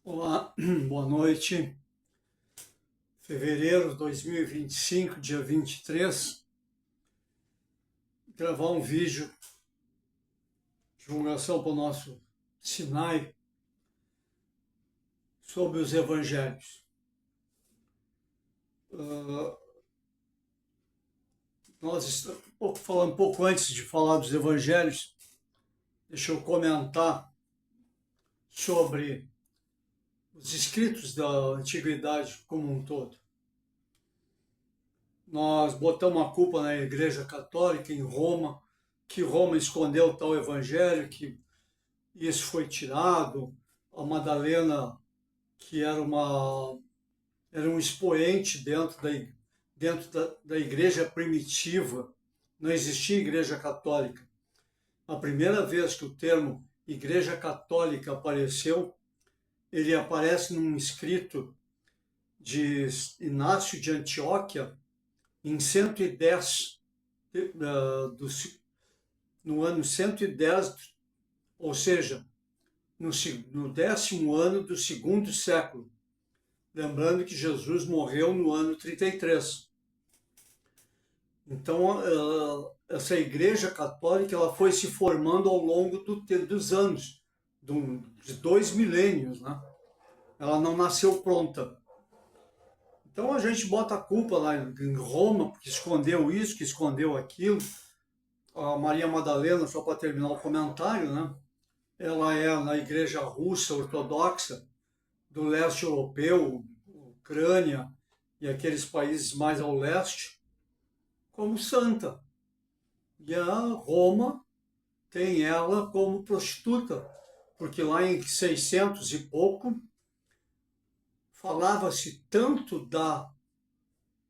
Olá, boa noite. Fevereiro de 2025, dia 23, gravar um vídeo, divulgação para o nosso Sinai, sobre os evangelhos. Falando um pouco antes de falar dos evangelhos, deixa eu comentar sobre os escritos da antiguidade como um todo. Nós botamos a culpa na Igreja Católica em Roma, que Roma escondeu tal evangelho, que isso foi tirado. A Madalena, que era um expoente dentro da igreja primitiva, não existia igreja católica. A primeira vez que o termo igreja católica apareceu, ele aparece num escrito de Inácio de Antioquia, em 110, no ano 110, ou seja, no 10º ano do segundo século. Lembrando que Jesus morreu no ano 33. Então, essa Igreja Católica ela foi se formando ao longo dos anos, de 2 milênios, né? Ela não nasceu pronta. Então a gente bota a culpa lá em Roma, porque escondeu isso, que escondeu aquilo. A Maria Madalena, só para terminar o comentário, né? Ela é na Igreja Russa Ortodoxa, do leste europeu, Ucrânia e aqueles países mais ao leste, como santa. E a Roma tem ela como prostituta, porque lá em 600 e pouco falava-se tanto da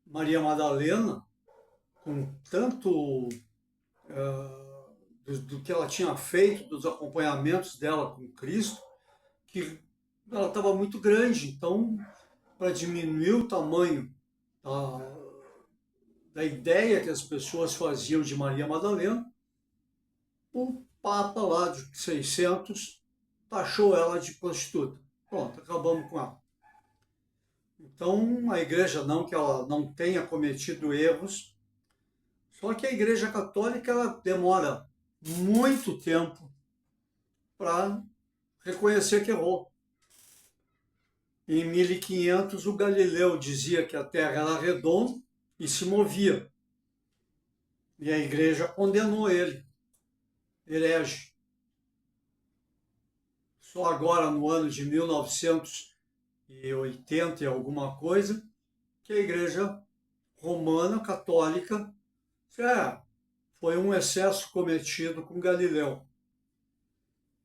Maria Madalena, com tanto do que ela tinha feito, dos acompanhamentos dela com Cristo, que ela estava muito grande. Então, para diminuir o tamanho da ideia que as pessoas faziam de Maria Madalena, o Papa lá de 600 taxou ela de prostituta. Pronto, acabamos com ela. Então, a igreja não que ela não tenha cometido erros, só que a Igreja Católica ela demora muito tempo para reconhecer que errou. Em 1500, o Galileu dizia que a Terra era redonda e se movia. E a igreja condenou ele, herege. Só agora, no ano de 1980 e alguma coisa, que a igreja romana católica foi um excesso cometido com Galileu.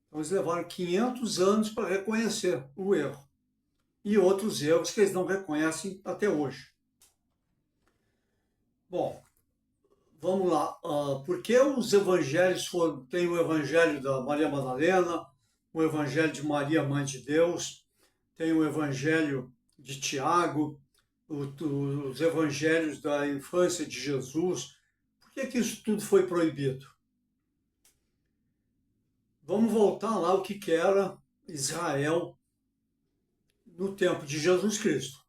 Então eles levaram 500 anos para reconhecer o erro. E outros erros que eles não reconhecem até hoje. Bom, vamos lá. Por que os evangelhos tem o evangelho da Maria Madalena, o evangelho de Maria, Mãe de Deus, tem o evangelho de Tiago, os evangelhos da infância de Jesus? Por que isso tudo foi proibido? Vamos voltar lá o que era Israel no tempo de Jesus Cristo.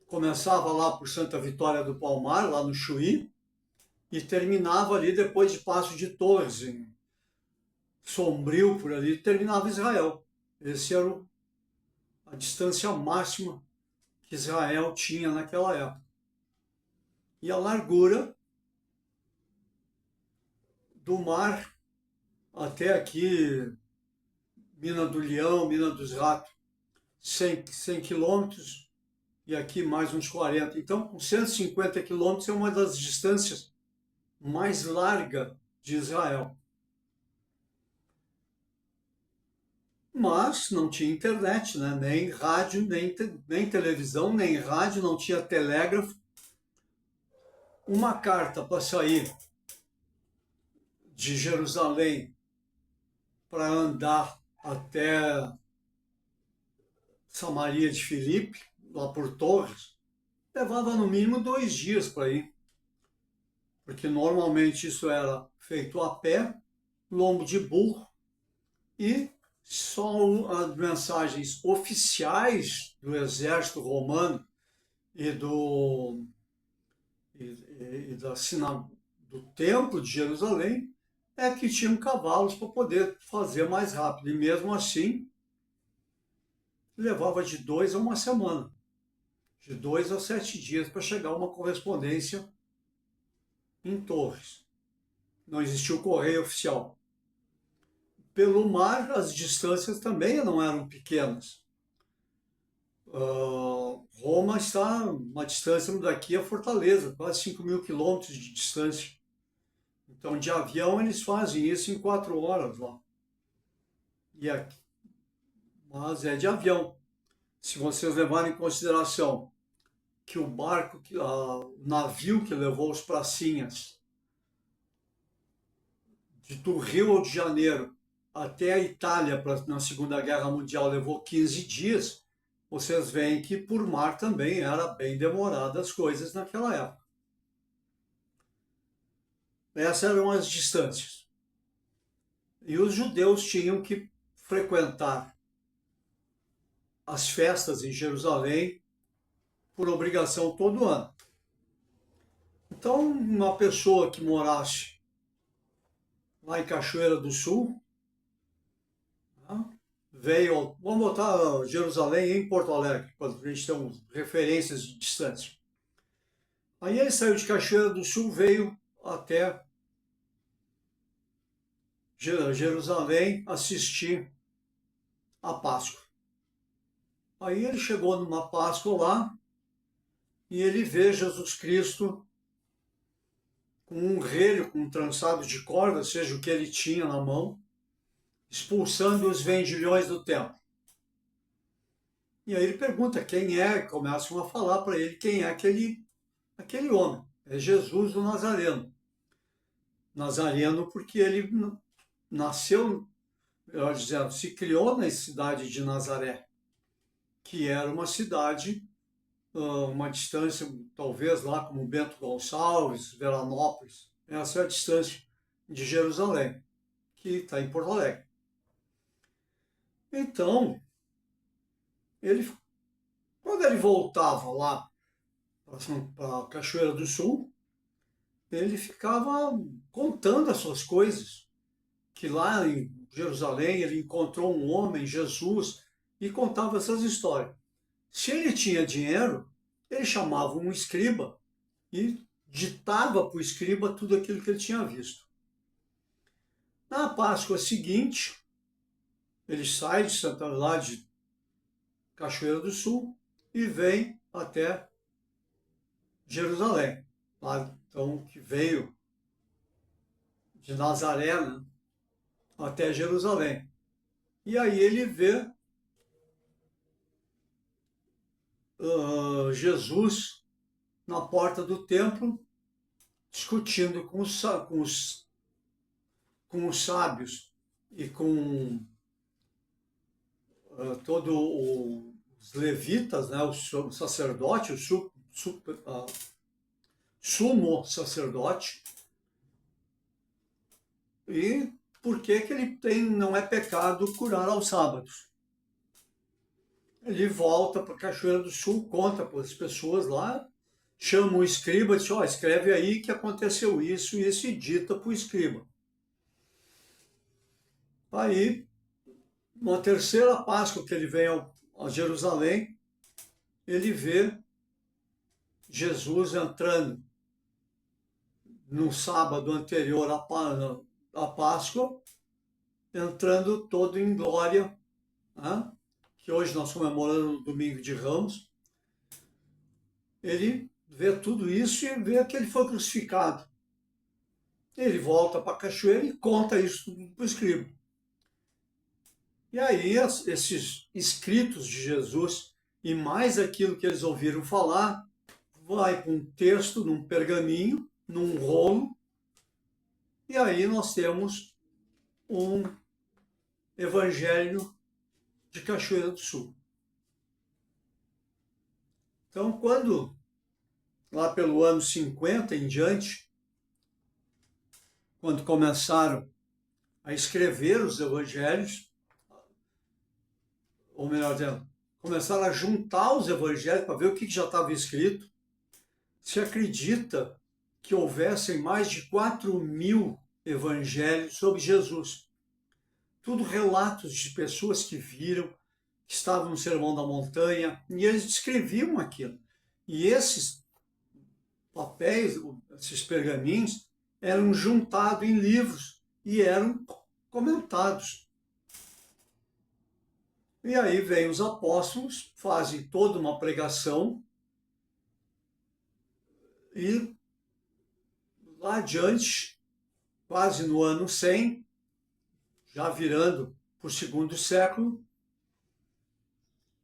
Começava lá por Santa Vitória do Palmar, lá no Chuí, e terminava ali depois de Passo de Torres, em Sombrio, por ali, terminava Israel. Essa era a distância máxima que Israel tinha naquela época. E a largura do mar até aqui, Mina do Leão, Mina dos Ratos, 100 quilômetros, e aqui mais uns 40. Então, com 150 quilômetros é uma das distâncias mais largas de Israel. Mas não tinha internet, né? Nem rádio, nem televisão, nem rádio, não tinha telégrafo. Uma carta para sair de Jerusalém para andar até Samaria de Filipe, lá por Torres, levava no mínimo 2 dias para ir. Porque normalmente isso era feito a pé, lombo de burro, e Só as mensagens oficiais do exército romano e e da do Templo de Jerusalém é que tinham cavalos para poder fazer mais rápido. E mesmo assim, levava de 2 a 1 semana, de 2 a 7 dias para chegar uma correspondência em Torres. Não existia o correio oficial. Pelo mar, as distâncias também não eram pequenas. Roma está a uma distância daqui a Fortaleza, quase 5.000 quilômetros de distância. Então, de avião, eles fazem isso em 4 horas lá. E aqui, mas é de avião. Se vocês levarem em consideração que o barco, o navio que levou os pracinhas do Rio de Janeiro até a Itália na Segunda Guerra Mundial levou 15 dias, vocês veem que por mar também era bem demorada as coisas naquela época. Essas eram as distâncias. E os judeus tinham que frequentar as festas em Jerusalém por obrigação todo ano. Então, uma pessoa que morasse lá em Cachoeira do Sul, né, veio, vamos botar Jerusalém em Porto Alegre, para a gente ter referências de distância. Aí ele saiu de Cachoeira do Sul, veio até Jerusalém assistir a Páscoa. Aí ele chegou numa Páscoa lá e ele vê Jesus Cristo com um relho, com um trançado de corda, seja o que ele tinha na mão, expulsando os vendilhões do templo. E aí ele pergunta quem é, começam a falar para ele quem é aquele homem. É Jesus do Nazareno. Nazareno porque ele nasceu, melhor dizendo, se criou na cidade de Nazaré, que era uma cidade, uma distância, talvez lá como Bento Gonçalves, Veranópolis. Essa é a distância de Jerusalém, que está em Porto Alegre. Então, quando ele voltava lá para a Cachoeira do Sul, ele ficava contando as suas coisas, que lá em Jerusalém ele encontrou um homem, Jesus, e contava essas histórias. Se ele tinha dinheiro, ele chamava um escriba e ditava para o escriba tudo aquilo que ele tinha visto. Na Páscoa seguinte, ele sai de lá de Cachoeira do Sul e vem até Jerusalém. Lá, então, que veio de Nazaré, né, até Jerusalém. E aí ele vê Jesus na porta do templo discutindo com os sábios e com todos os levitas, né, o sacerdote, sumo sacerdote, e por que ele não é pecado curar aos sábados. Ele volta para Cachoeira do Sul, conta para as pessoas lá, chama o escriba e diz, escreve aí que aconteceu isso e isso, e dita para o escriba. Aí, na terceira Páscoa que ele vem a Jerusalém, ele vê Jesus entrando no sábado anterior à Páscoa, entrando todo em glória, né? Que hoje nós comemoramos o Domingo de Ramos. Ele vê tudo isso e vê que ele foi crucificado. Ele volta para a Cachoeira e conta isso tudo para o escriba. E aí esses escritos de Jesus e mais aquilo que eles ouviram falar, vai com um texto, num pergaminho, num rolo, e aí nós temos um Evangelho de Cachoeira do Sul. Então, quando, lá pelo ano 50 em diante, quando começaram a escrever os evangelhos, ou melhor dizendo, começaram a juntar os evangelhos para ver o que já estava escrito. Se acredita que houvessem mais de 4.000 evangelhos sobre Jesus. Tudo relatos de pessoas que viram, que estavam no Sermão da Montanha, e eles descreviam aquilo. E esses papéis, esses pergaminhos, eram juntados em livros e eram comentados. E aí vem os apóstolos, fazem toda uma pregação e lá adiante, quase no ano 100, já virando para o segundo século,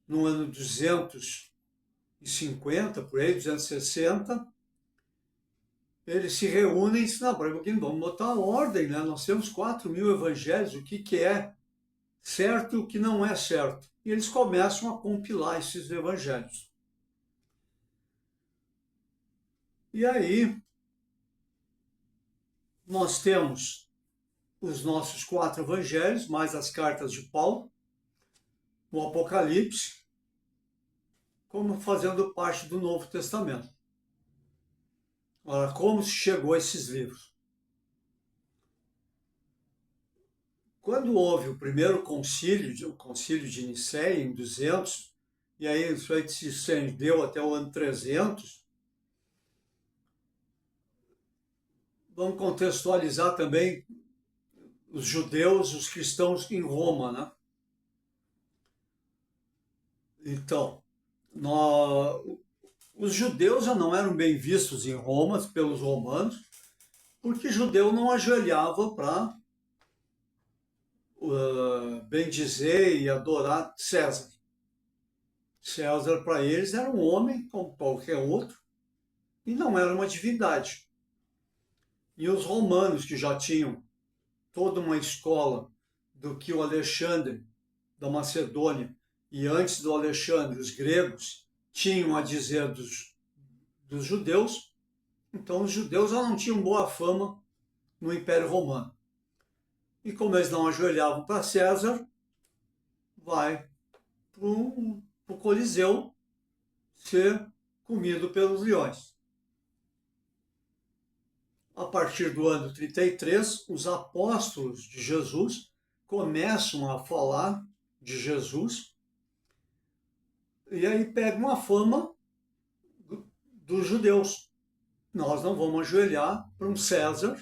no ano 250, por aí, 260, eles se reúnem e dizem, não, vamos botar ordem, né? Nós temos 4.000 evangelhos, o que é certo e o que não é certo. E eles começam a compilar esses evangelhos. E aí, nós temos os nossos 4 evangelhos, mais as cartas de Paulo, o Apocalipse, como fazendo parte do Novo Testamento. Ora, como se chegou a esses livros? Quando houve o primeiro concílio, o concílio de Nicéia, em 200, e aí isso aí se estendeu até o ano 300, vamos contextualizar também os judeus, os cristãos em Roma, né? Então, os judeus já não eram bem vistos em Roma pelos romanos, porque judeu não ajoelhava para bendizer e adorar César. César, para eles, era um homem como qualquer outro e não era uma divindade. E os romanos, que já tinham toda uma escola do que o Alexandre da Macedônia e antes do Alexandre, os gregos, tinham a dizer dos judeus, então os judeus já não tinham boa fama no Império Romano. E como eles não ajoelhavam para César, vai para o Coliseu ser comido pelos leões. A partir do ano 33, os apóstolos de Jesus começam a falar de Jesus e aí pegam a fama dos judeus. Nós não vamos ajoelhar para um César,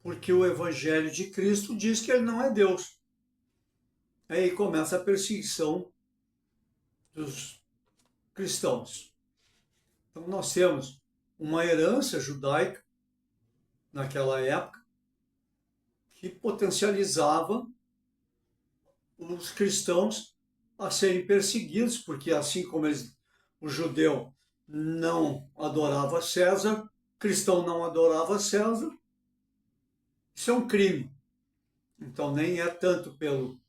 porque o Evangelho de Cristo diz que ele não é Deus. Aí começa a perseguição dos cristãos. Então nós temos uma herança judaica naquela época que potencializava os cristãos a serem perseguidos, porque assim como o judeu não adorava César, o cristão não adorava César, isso é um crime. Então nem é tanto pelo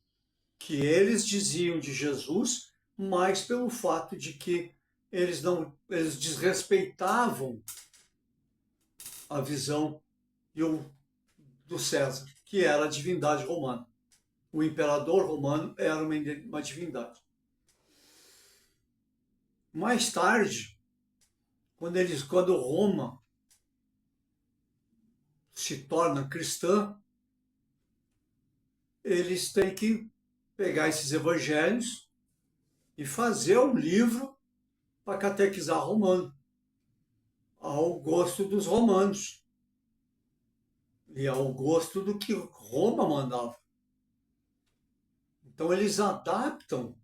que eles diziam de Jesus, mas pelo fato de que eles desrespeitavam a visão do César, que era a divindade romana. O imperador romano era uma divindade. Mais tarde, quando Roma se torna cristã, eles têm que pegar esses evangelhos e fazer um livro para catequizar romano, ao gosto dos romanos e ao gosto do que Roma mandava. Então eles adaptam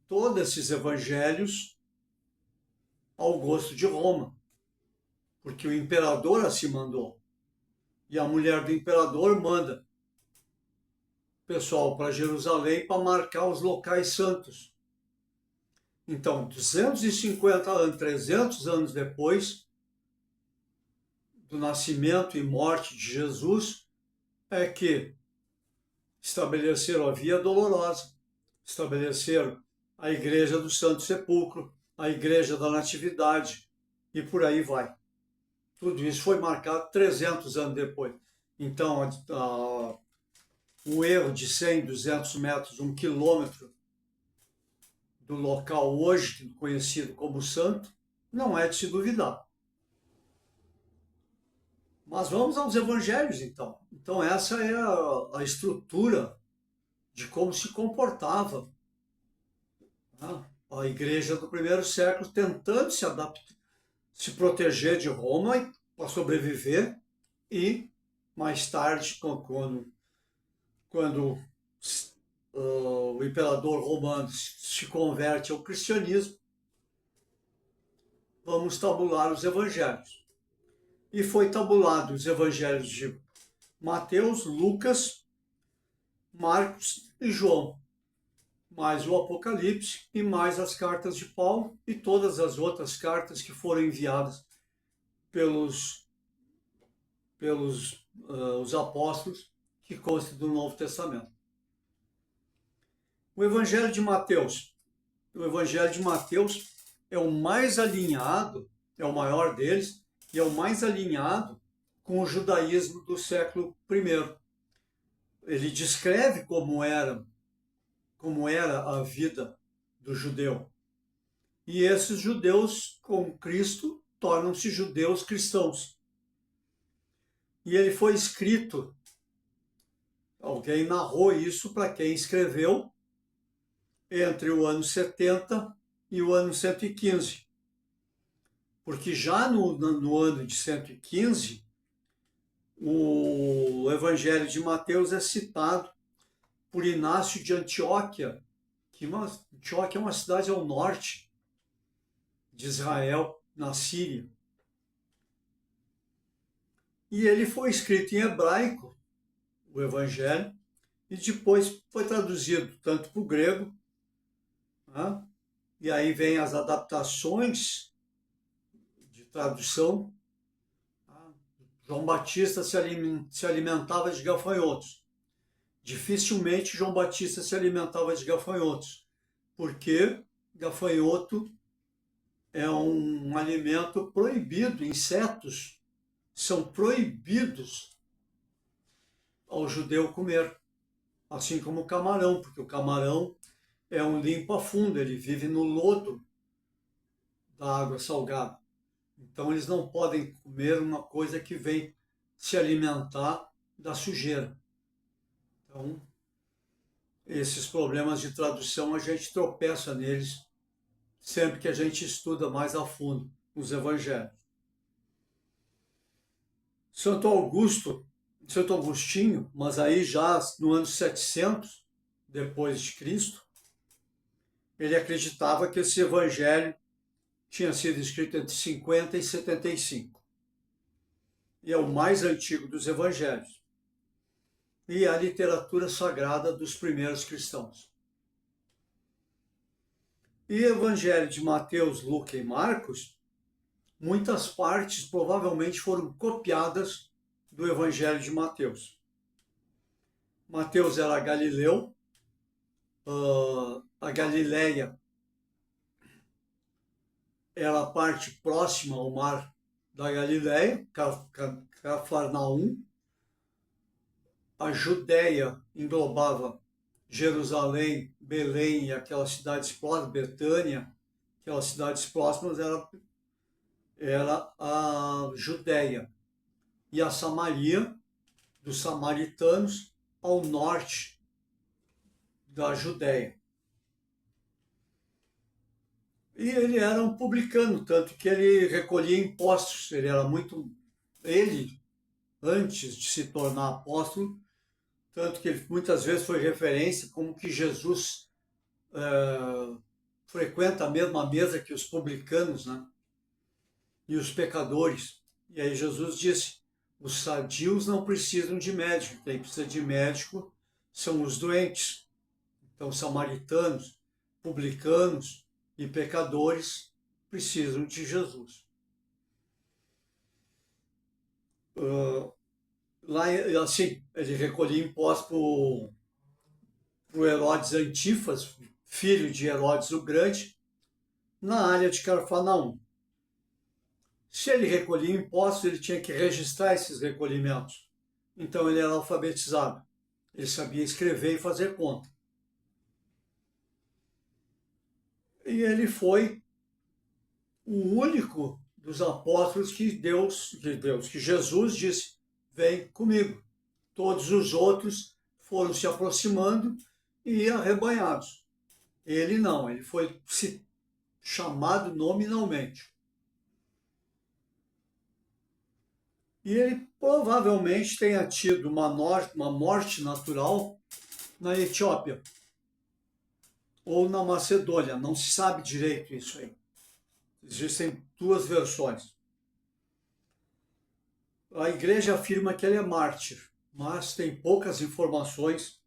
todos esses evangelhos ao gosto de Roma, porque o imperador assim mandou. E a mulher do imperador manda o pessoal para Jerusalém para marcar os locais santos. Então, 250 anos, 300 anos depois do nascimento e morte de Jesus, é que estabeleceram a Via Dolorosa, estabeleceram a Igreja do Santo Sepulcro, a Igreja da Natividade e por aí vai. Tudo isso foi marcado 300 anos depois. Então, um erro de 100, 200 metros, 1 quilômetro do local hoje conhecido como Santo, não é de se duvidar. Mas vamos aos evangelhos, então. Então, essa é a estrutura de como se comportava, né, a igreja do primeiro século, tentando se adaptar, se proteger de Roma para sobreviver, e mais tarde, quando o imperador romano se converte ao cristianismo, vamos tabular os evangelhos. E foi tabulado os evangelhos de Mateus, Lucas, Marcos e João, mais o Apocalipse e mais as cartas de Paulo e todas as outras cartas que foram enviadas pelos os apóstolos, que constam do Novo Testamento. O Evangelho de Mateus. O Evangelho de Mateus é o mais alinhado, é o maior deles, e é o mais alinhado com o judaísmo do século I. Ele descreve como era a vida do judeu. E esses judeus, com Cristo, tornam-se judeus cristãos. E ele foi escrito, alguém narrou isso para quem escreveu, entre o ano 70 e o ano 115. Porque já no ano de 115, o Evangelho de Mateus é citado por Inácio de Antioquia, que Antioquia é uma cidade ao norte de Israel, na Síria. E ele foi escrito em hebraico, o Evangelho, e depois foi traduzido tanto para o grego, né? E aí vem as adaptações de tradução. João Batista se alimentava de gafanhotos. Dificilmente João Batista se alimentava de gafanhotos, porque gafanhoto é um alimento proibido, insetos são proibidos ao judeu comer, assim como o camarão, porque o camarão é um limpa-fundo, ele vive no lodo da água salgada. Então eles não podem comer uma coisa que vem se alimentar da sujeira. Então, esses problemas de tradução a gente tropeça neles sempre que a gente estuda mais a fundo os evangelhos. Santo Agostinho, mas aí já no ano 700 depois de Cristo, ele acreditava que esse evangelho tinha sido escrito entre 50 e 75. E é o mais antigo dos evangelhos. E é a literatura sagrada dos primeiros cristãos. E o evangelho de Mateus, Lucas e Marcos, muitas partes provavelmente foram copiadas do evangelho de Mateus. Mateus era galileu, a Galileia era a parte próxima ao mar da Galileia, Cafarnaum. A Judéia englobava Jerusalém, Belém e aquelas cidades próximas, Betânia, aquelas cidades próximas era a Judéia. E a Samaria, dos samaritanos, ao norte da Judéia. E ele era um publicano, tanto que ele recolhia impostos. Ele, antes de se tornar apóstolo, tanto que ele muitas vezes foi referência como que Jesus frequenta a mesma mesa que os publicanos, né? E os pecadores. E aí Jesus disse, os sadios não precisam de médico, quem precisa de médico são os doentes. Então, samaritanos, publicanos e pecadores precisam de Jesus. Lá, assim, ele recolhia impostos para o Herodes Antipas, filho de Herodes o Grande, na área de Cafarnaum. Se ele recolhia impostos, ele tinha que registrar esses recolhimentos. Então ele era alfabetizado. Ele sabia escrever e fazer conta. E ele foi o único dos apóstolos que Jesus disse: vem comigo. Todos os outros foram se aproximando e arrebanhados. Ele não, ele foi chamado nominalmente. E ele provavelmente tenha tido uma morte natural na Etiópia ou na Macedônia, não se sabe direito isso aí. Existem duas versões. A igreja afirma que ele é mártir, mas tem poucas informações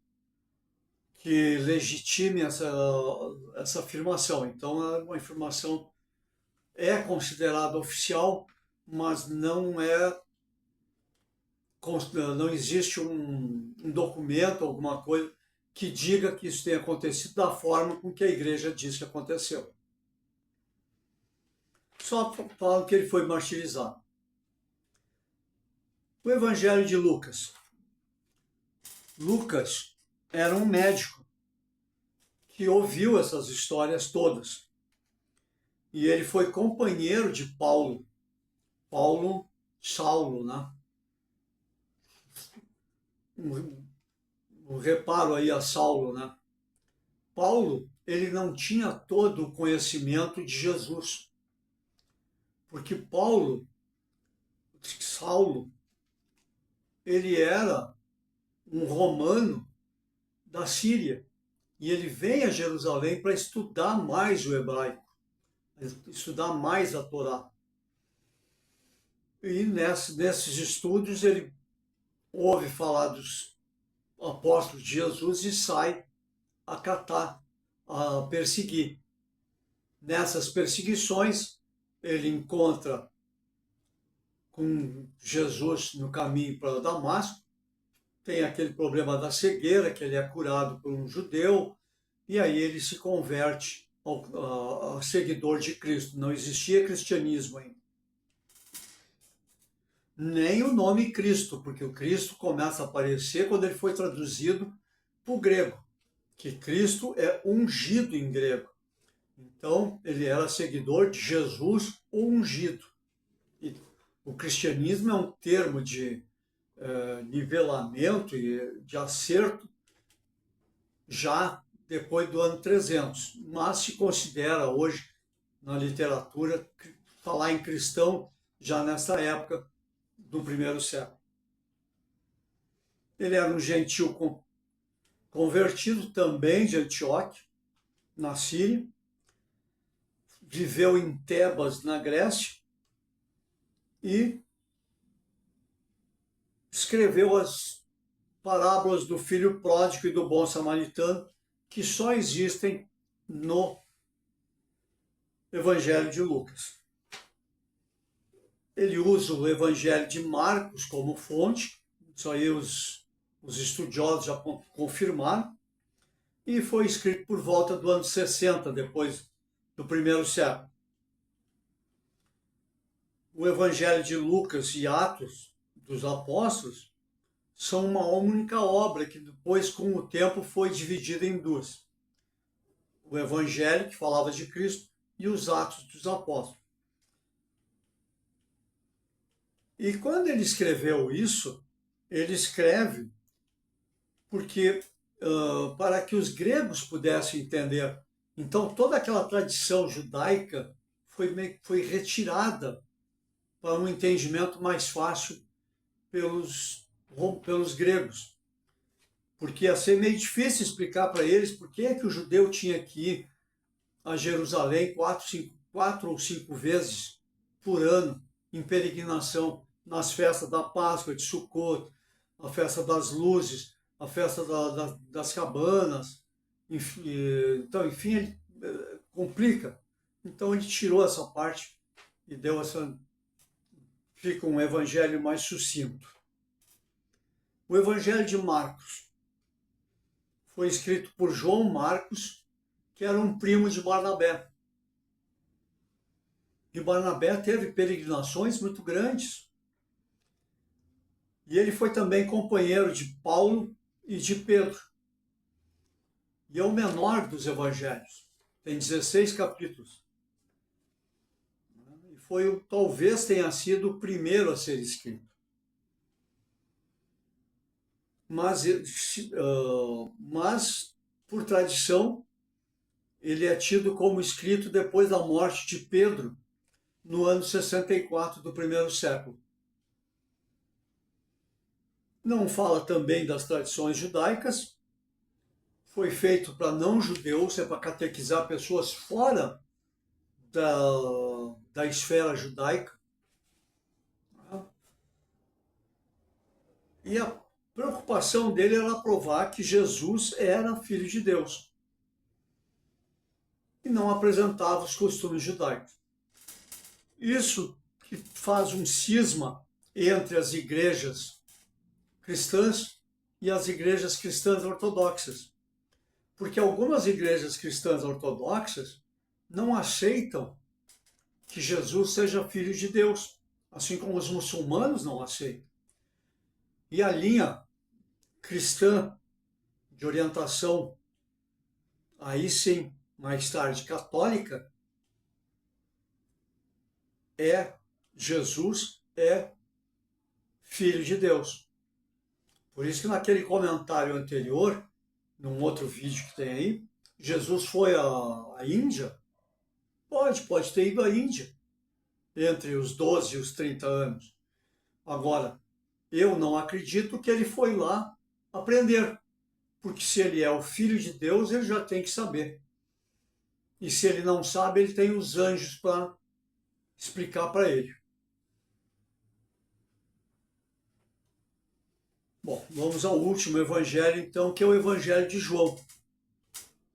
que legitimem essa afirmação. Então, é uma informação é considerada oficial, mas não existe um documento, alguma coisa que diga que isso tenha acontecido da forma com que a igreja diz que aconteceu. Só falam que ele foi martirizado. O Evangelho de Lucas. Lucas era um médico que ouviu essas histórias todas. E ele foi companheiro de Saulo, né? Um reparo aí a Saulo, né? Paulo, ele não tinha todo o conhecimento de Jesus. Porque Saulo, ele era um romano da Síria. E ele vem a Jerusalém para estudar mais o hebraico, estudar mais a Torá. E nesses estudos ele ouve falar dos apóstolos de Jesus e sai a catar, a perseguir. Nessas perseguições, ele encontra com Jesus no caminho para Damasco, tem aquele problema da cegueira, que ele é curado por um judeu, e aí ele se converte ao seguidor de Cristo. Não existia cristianismo ainda. Nem o nome Cristo, porque o Cristo começa a aparecer quando ele foi traduzido para o grego, que Cristo é ungido em grego. Então, ele era seguidor de Jesus ungido. E o cristianismo é um termo de nivelamento e de acerto já depois do ano 300, mas se considera hoje na literatura falar em cristão já nessa época do primeiro século. Ele era um gentil convertido também de Antioquia, na Síria, viveu em Tebas, na Grécia, e escreveu as parábolas do filho pródigo e do bom samaritano, que só existem no Evangelho de Lucas. Ele usa o Evangelho de Marcos como fonte, isso aí os estudiosos já confirmaram, e foi escrito por volta do ano 60, depois do primeiro século. O Evangelho de Lucas e Atos dos Apóstolos são uma única obra que depois, com o tempo, foi dividida em duas. O Evangelho, que falava de Cristo, e os Atos dos Apóstolos. E quando ele escreveu isso, ele escreve porque para que os gregos pudessem entender. Então, toda aquela tradição judaica foi retirada para um entendimento mais fácil pelos gregos. Porque ia ser meio difícil explicar para eles por que o judeu tinha que ir a Jerusalém 4 ou 5 vezes por ano em peregrinação nas festas da Páscoa, de Sucot, a festa das luzes, a festa das cabanas. Então, enfim, ele complica. Então ele tirou essa parte e deu fica um evangelho mais sucinto. O Evangelho de Marcos foi escrito por João Marcos, que era um primo de Barnabé. E Barnabé teve peregrinações muito grandes. E ele foi também companheiro de Paulo e de Pedro. E é o menor dos evangelhos. Tem 16 capítulos. E talvez tenha sido o primeiro a ser escrito. Mas, por tradição, ele é tido como escrito depois da morte de Pedro, no ano 64 do primeiro século. Não fala também das tradições judaicas. Foi feito para não-judeus, é para catequizar pessoas fora da esfera judaica. E a preocupação dele era provar que Jesus era filho de Deus e não apresentava os costumes judaicos. Isso que faz um cisma entre as igrejas cristãs e as igrejas cristãs ortodoxas. Porque algumas igrejas cristãs ortodoxas não aceitam que Jesus seja filho de Deus, assim como os muçulmanos não aceitam. E a linha cristã de orientação, aí sim, mais tarde católica, Jesus é filho de Deus. Por isso que naquele comentário anterior, num outro vídeo que tem aí, Jesus foi à Índia? Pode ter ido à Índia, entre os 12 e os 30 anos. Agora, eu não acredito que ele foi lá aprender, porque se ele é o filho de Deus, ele já tem que saber. E se ele não sabe, ele tem os anjos para explicar para ele. Bom, vamos ao último evangelho, então, que é o evangelho de João.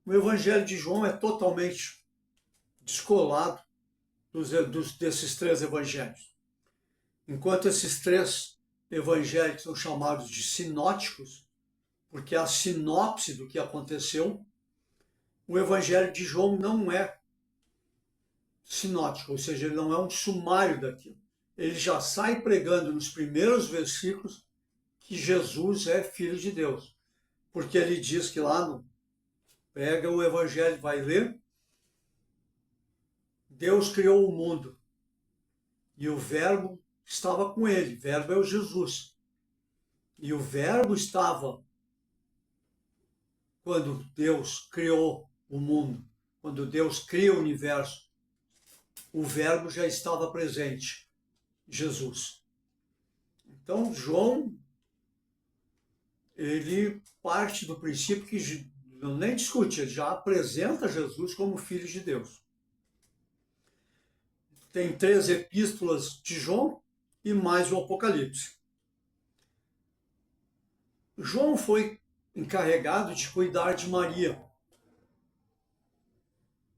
O evangelho de João é totalmente descolado desses três evangelhos. Enquanto esses três evangelhos são chamados de sinóticos, porque é a sinopse do que aconteceu, o evangelho de João não é sinótico, ou seja, ele não é um sumário daquilo. Ele já sai pregando nos primeiros versículos que Jesus é filho de Deus. Porque ele diz que lá pega o evangelho, vai ler, Deus criou o mundo e o verbo estava com ele, o verbo é o Jesus. E o verbo estava quando Deus criou o mundo, quando Deus cria o universo, o verbo já estava presente, Jesus. Então, João, ele parte do princípio que não nem discute, ele já apresenta Jesus como filho de Deus. Tem 3 epístolas de João e mais o Apocalipse. João foi encarregado de cuidar de Maria,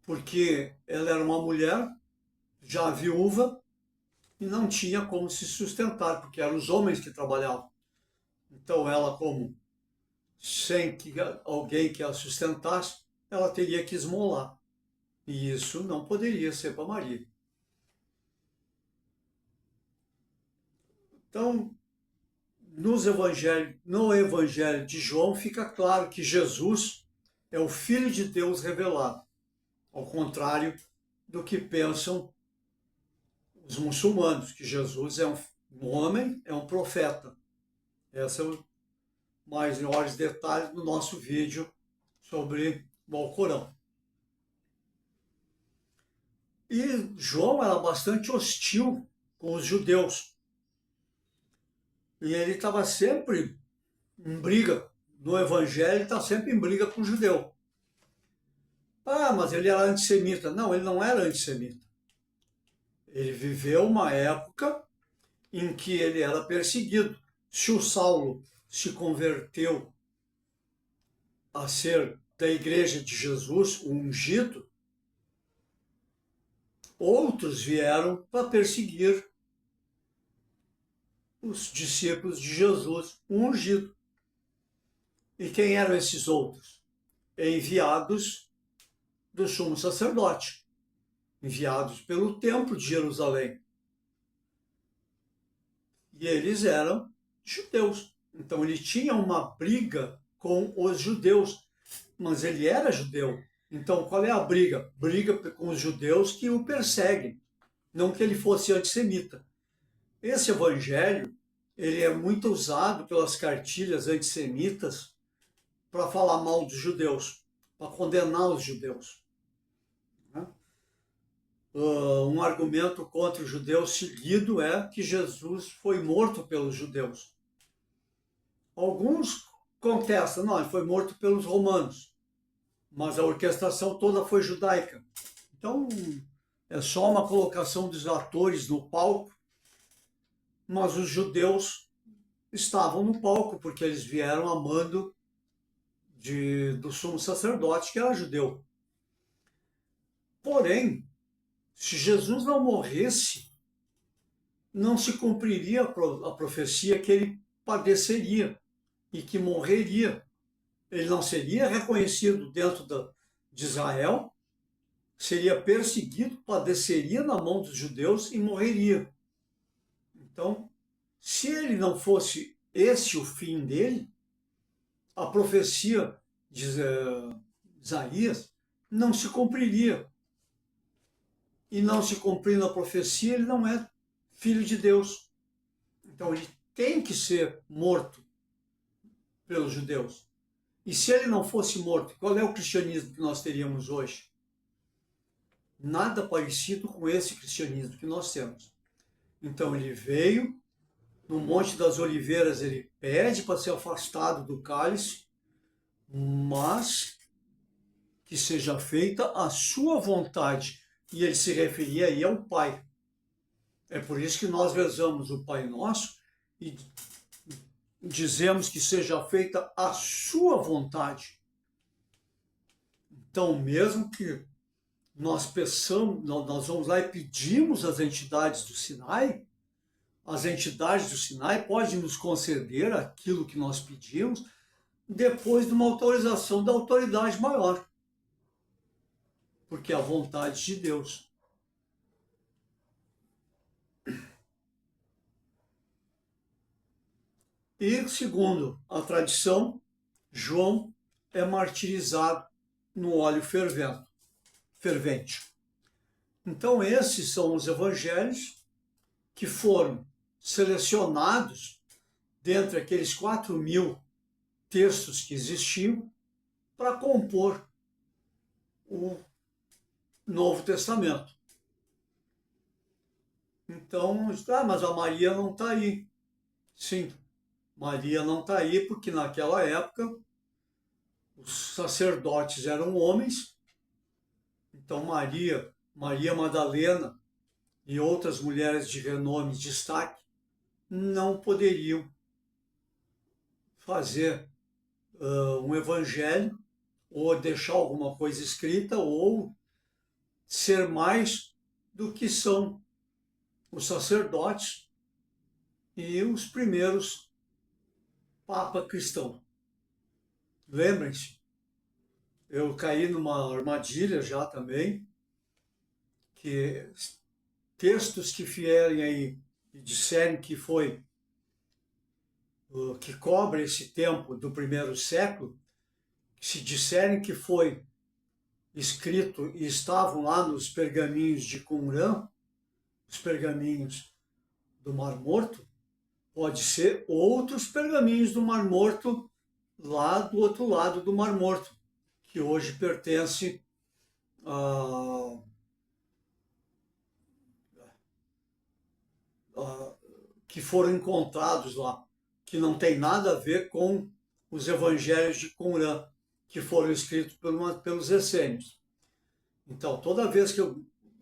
porque ela era uma mulher já viúva e não tinha como se sustentar, porque eram os homens que trabalhavam. Então ela, como sem que alguém que a sustentasse, ela teria que esmolar. E isso não poderia ser para Maria. Então, no Evangelho de João fica claro que Jesus é o Filho de Deus revelado, ao contrário do que pensam os muçulmanos, que Jesus é um homem, é um profeta. Esses são maiores detalhes no nosso vídeo sobre o Alcorão. E João era bastante hostil com os judeus. E ele estava sempre em briga. No Evangelho, está sempre em briga com o judeu. Ah, mas ele era antissemita. Não, ele não era antissemita. Ele viveu uma época em que ele era perseguido. Se o Saulo se converteu a ser da Igreja de Jesus, o ungido, outros vieram para perseguir os discípulos de Jesus, o ungido. E quem eram esses outros? Enviados do sumo sacerdote, enviados pelo templo de Jerusalém. E eles eram judeus. Então ele tinha uma briga com os judeus, mas ele era judeu, Então, qual é a briga? Briga com os judeus que o perseguem, não que ele fosse antissemita. Esse evangelho, ele é muito usado pelas cartilhas antissemitas para falar mal dos judeus, para condenar os judeus. Né? Um argumento contra os judeus seguido é que Jesus foi morto pelos judeus. Alguns contestam, não, ele foi morto pelos romanos, mas a orquestração toda foi judaica. Então, é só uma colocação dos atores no palco, mas os judeus estavam no palco porque eles vieram a mando do sumo sacerdote, que era judeu. Porém, se Jesus não morresse, não se cumpriria a profecia que ele padeceria e que morreria. Ele não seria reconhecido dentro de Israel, seria perseguido, padeceria na mão dos judeus e morreria. Então, se ele não fosse esse o fim dele, a profecia de Isaías não se cumpriria. E não se cumprindo a profecia, ele não é filho de Deus. Então ele tem que ser morto pelos judeus. E se ele não fosse morto, qual é o cristianismo que nós teríamos hoje? Nada parecido com esse cristianismo que nós temos. Então ele veio, no Monte das Oliveiras ele pede para ser afastado do cálice, mas que seja feita a sua vontade. E ele se referia aí ao Pai. É por isso que nós rezamos o Pai Nosso e dizemos que seja feita a sua vontade. Então, mesmo que nós peçamos, nós vamos lá e pedimos às entidades do Sinai, as entidades do Sinai podem nos conceder aquilo que nós pedimos depois de uma autorização da autoridade maior. Porque é a vontade de Deus. E, segundo a tradição, João é martirizado no óleo fervente. Então, esses são os evangelhos que foram selecionados dentre aqueles 4.000 textos que existiam para compor o Novo Testamento. Então, mas a Maria não está aí. Sim, Maria não está aí porque naquela época os sacerdotes eram homens. Então Maria Madalena e outras mulheres de renome, de destaque, não poderiam fazer um evangelho ou deixar alguma coisa escrita ou ser mais do que são os sacerdotes e os primeiros Papa cristão. Lembrem-se, eu caí numa armadilha já também, que textos que vierem aí e disserem que foi, que cobre esse tempo do primeiro século, se disserem que foi escrito e estavam lá nos pergaminhos de Qumran, os pergaminhos do Mar Morto, pode ser outros pergaminhos do Mar Morto lá do outro lado do Mar Morto, que hoje pertence que foram encontrados lá, que não tem nada a ver com os evangelhos de Qumran, que foram escritos pelos essênios. Então, toda vez que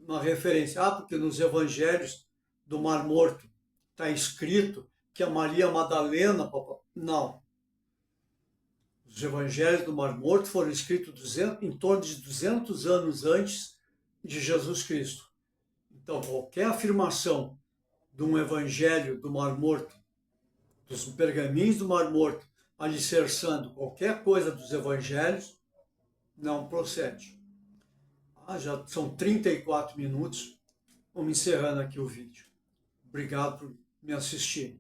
uma referência, porque nos evangelhos do Mar Morto está escrito que a Maria Madalena, não. Os evangelhos do Mar Morto foram escritos em torno de 200 anos antes de Jesus Cristo. Então, qualquer afirmação de um evangelho do Mar Morto, dos pergaminhos do Mar Morto, alicerçando qualquer coisa dos evangelhos, não procede. Já são 34 minutos. Vamos encerrando aqui o vídeo. Obrigado por me assistir.